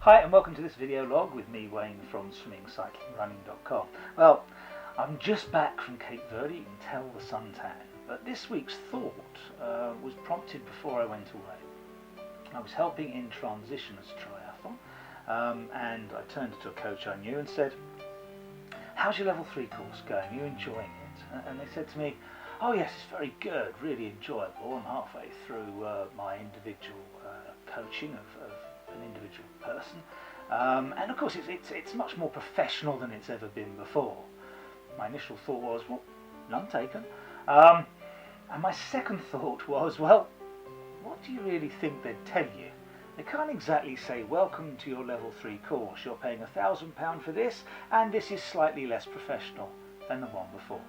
Hi and welcome to this video log with me, Wayne, from swimmingcyclingrunning.com. Well, I'm just back from Cape Verde, you can tell the suntan, but this week's thought was prompted before I went away. I was helping in Transitioners Triathlon and I turned to a coach I knew and said, "How's your level 3 course going? Are you enjoying it?" And they said to me, "Oh yes, it's very good, really enjoyable. I'm halfway through my individual coaching of an individual person, and of course it's much more professional than it's ever been before." My initial thought was, well, none taken. And my second thought was, well, what do you really think they'd tell you? They can't exactly say, "Welcome to your level 3 course, you're paying £1,000 for this, and this is slightly less professional than the one before."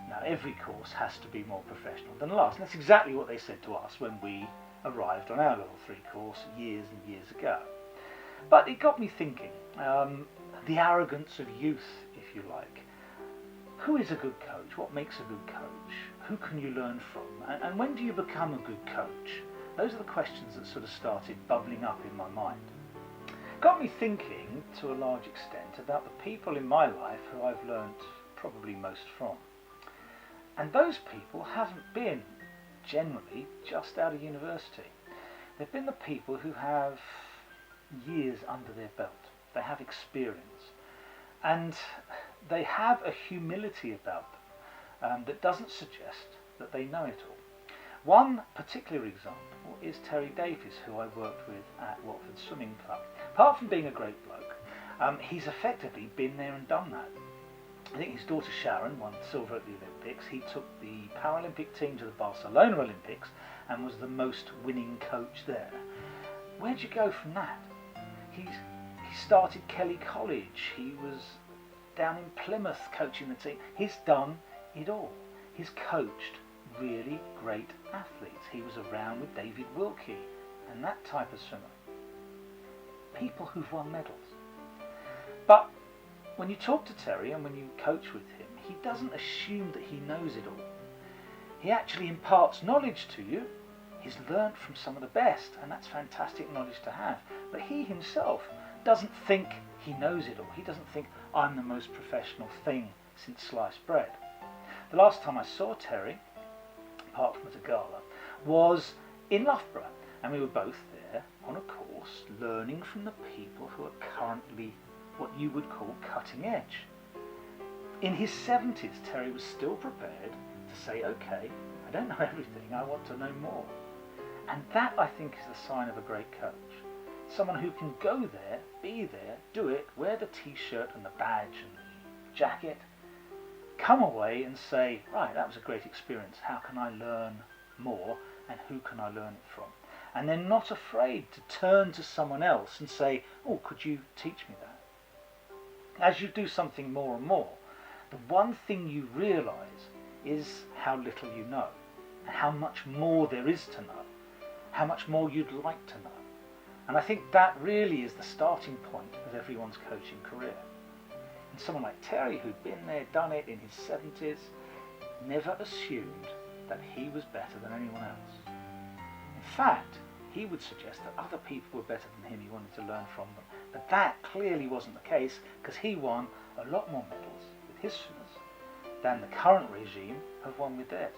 Now, every course has to be more professional than the last, and that's exactly what they said to us when we arrived on our level 3 course years and years ago. But it got me thinking, the arrogance of youth, if you like. Who is a good coach? What makes a good coach? Who can you learn from? And when do you become a good coach? Those are the questions that sort of started bubbling up in my mind. Got me thinking, to a large extent, about the people in my life who I've learnt probably most from. And those people haven't been, generally, just out of university. They've been the people who have years under their belt. They have experience. And they have a humility about them that doesn't suggest that they know it all. One particular example is Sharon Davis, who I worked with at Watford Swimming Club. Apart from being a great bloke, he's effectively been there and done that. I think his daughter Sharon won silver at the Olympics. He took the Paralympic team to the Barcelona Olympics and was the most winning coach there. Where'd you go from that? He started Kelly College. He was down in Plymouth coaching the team. He's done it all. He's coached really great athletes. He was around with David Wilkie and that type of swimmer. People who've won medals. But when you talk to Terry and when you coach with him, he doesn't assume that he knows it all. He actually imparts knowledge to you. He's learnt from some of the best, and that's fantastic knowledge to have. But he himself doesn't think he knows it all. He doesn't think, "I'm the most professional thing since sliced bread." The last time I saw Terry, apart from at a gala, was in Loughborough, and we were both there on a course learning from the people who are currently what you would call cutting edge. In his 70s, Terry was still prepared to say, "Okay, I don't know everything, I want to know more." And that, I think, is the sign of a great coach. Someone who can go there, be there, do it, wear the t-shirt and the badge and the jacket, come away and say, "Right, that was a great experience, how can I learn more and who can I learn it from?" And they're not afraid to turn to someone else and say, "Oh, could you teach me that?" As you do something more and more, the one thing you realise is how little you know, and how much more there is to know, how much more you'd like to know. And I think that really is the starting point of everyone's coaching career. And someone like Terry, who'd been there, done it in his 70s, never assumed that he was better than anyone else. In fact, he would suggest that other people were better than him, he wanted to learn from them. But that clearly wasn't the case, because he won a lot more medals with his swimmers than the current regime have won with theirs.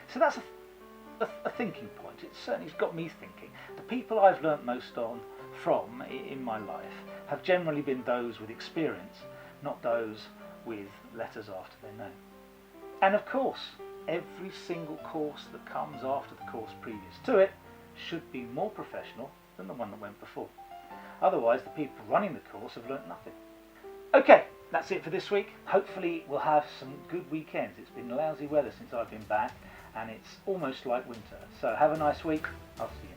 So that's a thinking point. It certainly has got me thinking. The people I've learnt most from in my life have generally been those with experience, not those with letters after their name. And of course, every single course that comes after the course previous to it should be more professional than the one that went before. Otherwise, the people running the course have learnt nothing. Okay, that's it for this week. Hopefully we'll have some good weekends. It's been lousy weather since I've been back, and it's almost like winter. So have a nice week. I'll see you.